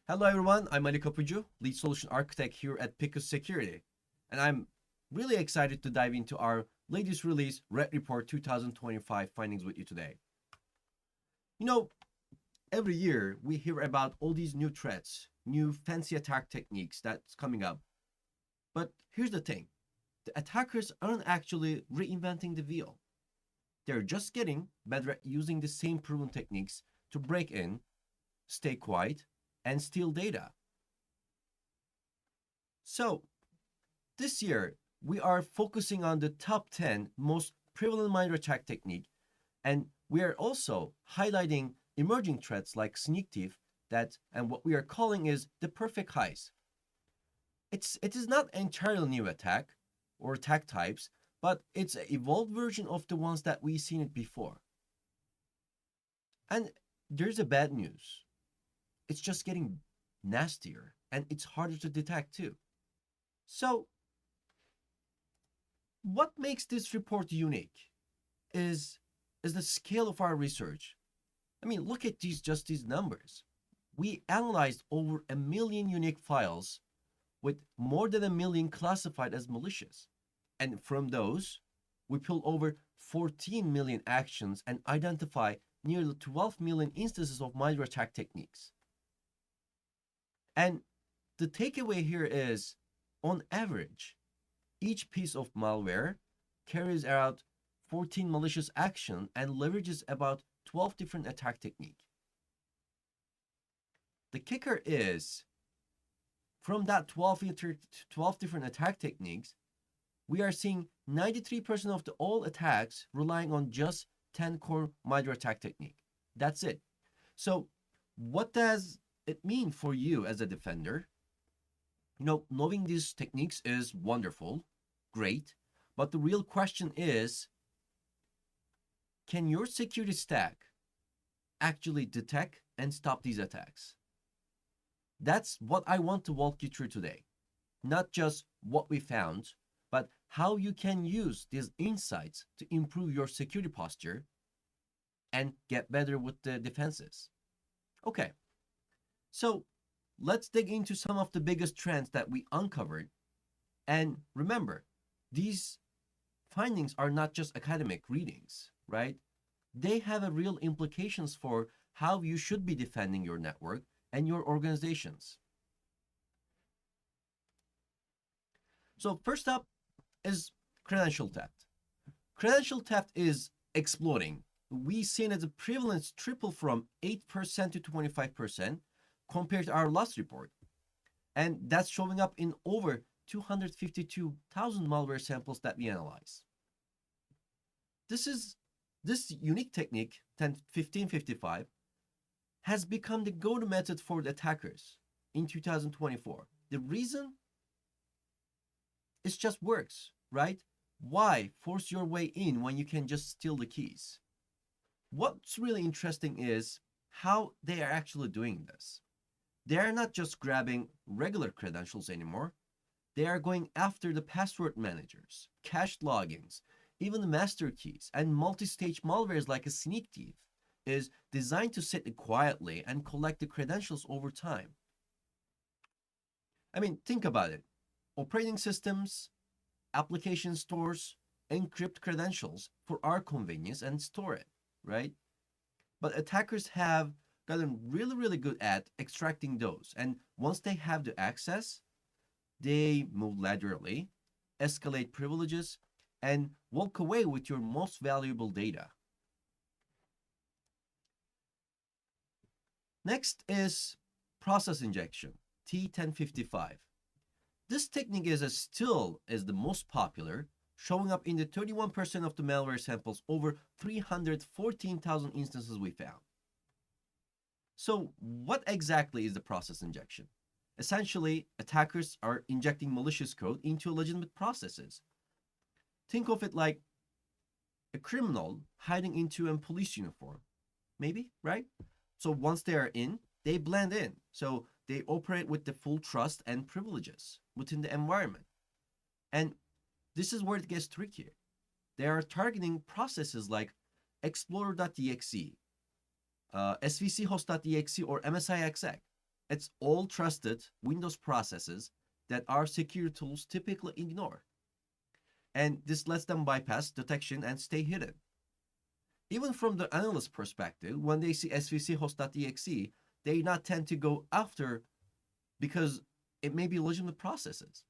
Hello everyone, I'm Kapucu, Lead Solution Architect here at Picus Security. And I'm really excited to dive into our latest release, Red Report 2025 findings with you today. You know, every year we hear about all these new threats, new fancy attack techniques that's coming up. But here's the thing, the attackers aren't actually reinventing the wheel. They're just getting better at using the same proven techniques to break in, stay quiet, and steal data. So, this year, we are focusing on the top 10 most prevalent MITRE attack technique, and we are also highlighting emerging threats like sneak thief and what we are calling is the perfect heist. It is not entirely new attack or attack types, but it's an evolved version of the ones that we've seen it before. And there's a bad news. It's just getting nastier and it's harder to detect too. So, what makes this report unique is the scale of our research. I mean, look at these numbers. We analyzed over 1 million unique files with more than 1 million classified as malicious. And from those, we pull over 14 million actions and identify nearly 12 million instances of MITRE attack techniques. And the takeaway here is, on average, each piece of malware carries out 14 malicious actions and leverages about 12 different attack techniques. The kicker is, from that 12 different attack techniques, we are seeing 93% of all attacks relying on just 10 core MITRE attack technique. That's it. So what does it mean for you as a defender? Knowing these techniques is wonderful, great, but the real question is, can your security stack actually detect and stop these attacks? That's what I want to walk you through today. Not just what we found, but how you can use these insights to improve your security posture and get better with the defenses. Okay, so let's dig into some of the biggest trends that we uncovered. And remember, these findings are not just academic readings, right? They have a real implications for how you should be defending your network and your organizations. So first up is credential theft. Credential theft is exploding. We've seen its prevalence triple from 8% to 25% compared to our last report. And that's showing up in over 252,000 malware samples that we analyze. This unique technique, 1555, has become the go-to method for the attackers in 2024. The reason? It just works, right? Why force your way in when you can just steal the keys? What's really interesting is how they are actually doing this. They are not just grabbing regular credentials anymore. They are going after the password managers, cached logins, even the master keys, and multi-stage malwares like a sneak thief is designed to sit quietly and collect the credentials over time. I mean, think about it. Operating systems, application stores, encrypt credentials for our convenience and store it, right? But attackers have gotten really, really good at extracting those. And once they have the access, they move laterally, escalate privileges, and walk away with your most valuable data. Next is process injection, T1055. This technique still is the most popular, showing up in the 31% of the malware samples over 314,000 instances we found. So what exactly is the process injection? Essentially, attackers are injecting malicious code into legitimate processes. Think of it like a criminal hiding into a police uniform, maybe, right? So once they are in, they blend in. So they operate with the full trust and privileges within the environment. And this is where it gets trickier. They are targeting processes like explorer.exe, svchost.exe, or MSIXX. It's all trusted Windows processes that our security tools typically ignore. And this lets them bypass detection and stay hidden. Even from the analyst perspective, when they see svc host.exe, they not tend to go after because it may be legitimate processes.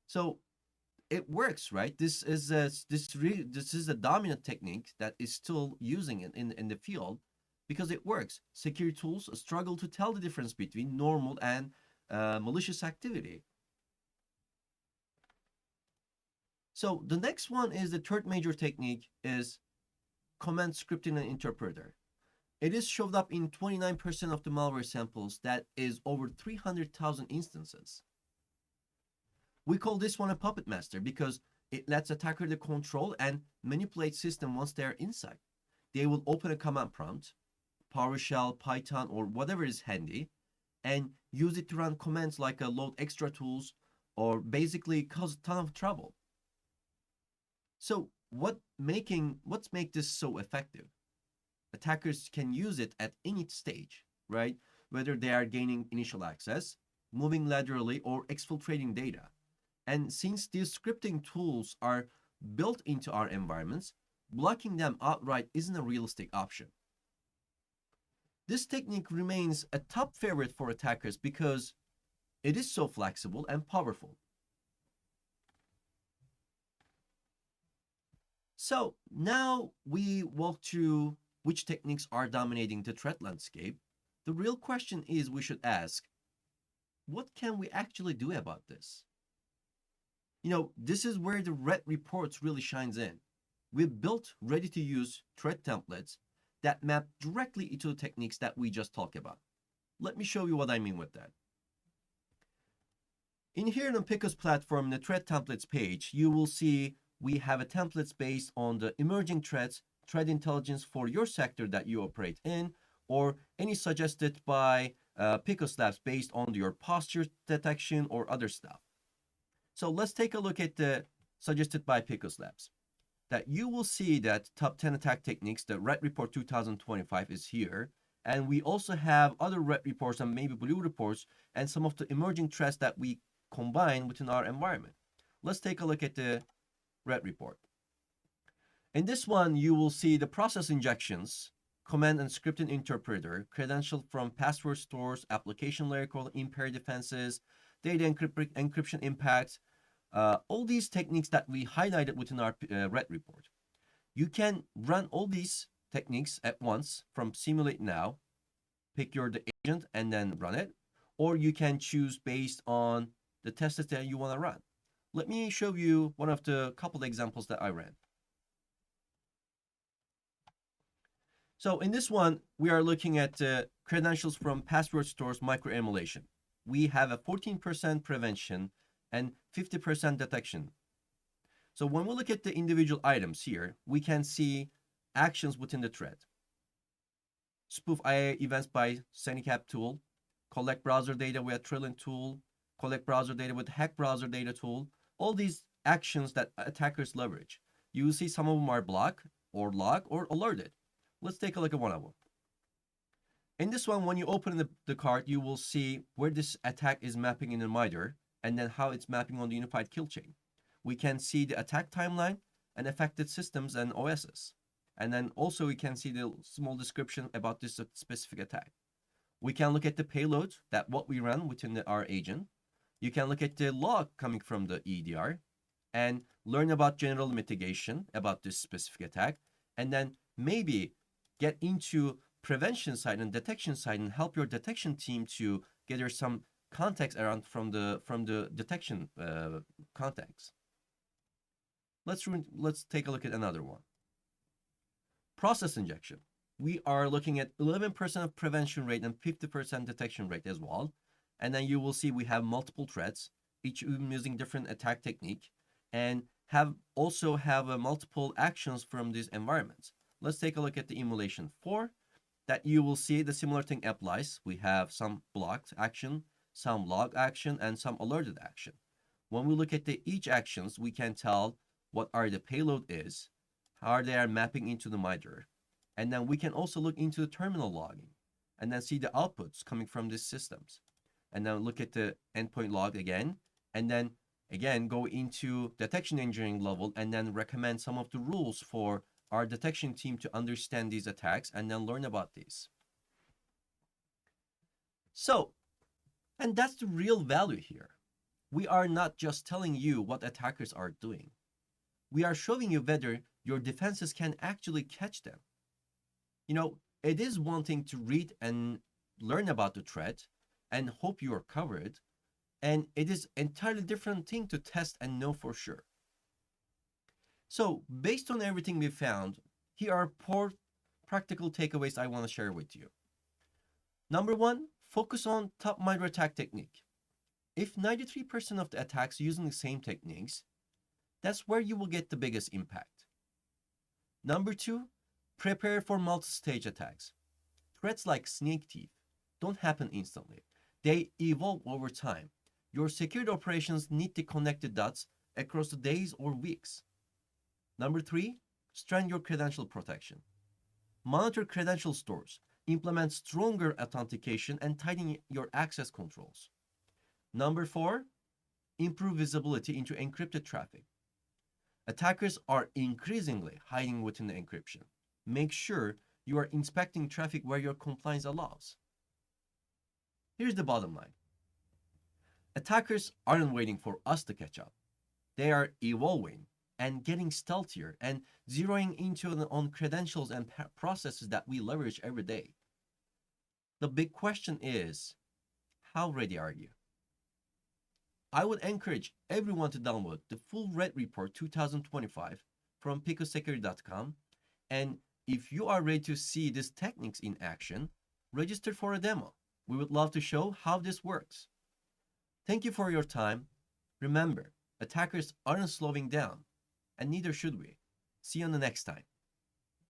So it works, right? This is a dominant technique that is still using it in the field because it works. Security tools struggle to tell the difference between normal and malicious activity. So the next one is the third major technique is command scripting and interpreter. It is showed up in 29% of the malware samples. That is over 300,000 instances. We call this one a puppet master because it lets attacker to control and manipulate system once they're inside. They will open a command prompt, PowerShell, Python, or whatever is handy, and use it to run commands like load extra tools or basically cause a ton of trouble. So what's make this so effective? Attackers can use it at any stage, right? Whether they are gaining initial access, moving laterally, or exfiltrating data. And since these scripting tools are built into our environments, blocking them outright isn't a realistic option. This technique remains a top favorite for attackers because it is so flexible and powerful. So now we walk through which techniques are dominating the threat landscape. The real question is we should ask, what can we actually do about this? This is where the red reports really shines in. We've built ready-to-use threat templates that map directly into the techniques that we just talked about. Let me show you what I mean with that. In here on the Picus platform, the threat templates page, you will see we have a templates based on the emerging threats, threat intelligence for your sector that you operate in, or any suggested by Picus Labs based on your posture detection or other stuff. So let's take a look at the suggested by Picus Labs. That you will see that top 10 attack techniques, the Red Report 2025 is here. And we also have other red reports and maybe blue reports and some of the emerging threats that we combine within our environment. Let's take a look at the red report. In this one, you will see the process injections, command and scripting interpreter, credential from password stores, application layer called impaired defenses, data encryption impacts, all these techniques that we highlighted within our red report. You can run all these techniques at once from Simulate Now, pick your agent and then run it, or you can choose based on the tests that you want to run. Let me show you one of the couple of examples that I ran. So in this one, we are looking at credentials from password stores MITRE emulation. We have a 14% prevention and 50% detection. So when we look at the individual items here, we can see actions within the thread. Spoof IA events by Senicap tool, collect browser data with Trillion tool, collect browser data with hack browser data tool, all these actions that attackers leverage. You will see some of them are block or log or alerted. Let's take a look at one of them. In this one, when you open the card, you will see where this attack is mapping in the MITRE and then how it's mapping on the unified kill chain. We can see the attack timeline and affected systems and OSs. And then also we can see the small description about this specific attack. We can look at the payload, that what we run within our agent. You can look at the log coming from the EDR and learn about general mitigation about this specific attack. And then maybe get into prevention side and detection side and help your detection team to gather some context around from the detection context. Let's take a look at another one. Process injection. We are looking at 11% of prevention rate and 50% detection rate as well. And then you will see we have multiple threats, each using different attack technique, and also have multiple actions from these environments. Let's take a look at the emulation 4. That you will see the similar thing applies. We have some blocked action, some log action, and some alerted action. When we look at each actions, we can tell what are the payload is, how they are mapping into the MITRE. And then we can also look into the terminal logging and then see the outputs coming from these systems. and then look at the endpoint log again, and then again go into detection engineering level, and then recommend some of the rules for our detection team to understand these attacks and then learn about these. So, and that's the real value here. We are not just telling you what attackers are doing. We are showing you whether your defenses can actually catch them. You know, it is one thing to read and learn about the threat and hope you are covered, and it is entirely different thing to test and know for sure. So, based on everything we found, here are 4 practical takeaways I want to share with you. Number 1, focus on top MITRE ATT&CK technique. If 93% of the attacks using the same techniques, that's where you will get the biggest impact. Number 2, prepare for multi-stage attacks. Threats like snake thief don't happen instantly. They evolve over time. Your security operations need to connect the dots across the days or weeks. Number 3, strengthen your credential protection. Monitor credential stores, implement stronger authentication, and tighten your access controls. Number 4, improve visibility into encrypted traffic. Attackers are increasingly hiding within the encryption. Make sure you are inspecting traffic where your compliance allows. Here's the bottom line. Attackers aren't waiting for us to catch up. They are evolving and getting stealthier and zeroing into on credentials and processes that we leverage every day. The big question is, how ready are you? I would encourage everyone to download the full Red Report 2025 from picussecurity.com, and if you are ready to see these techniques in action, register for a demo. We would love to show how this works. Thank you for your time. Remember, attackers aren't slowing down, and neither should we. See you on the next time.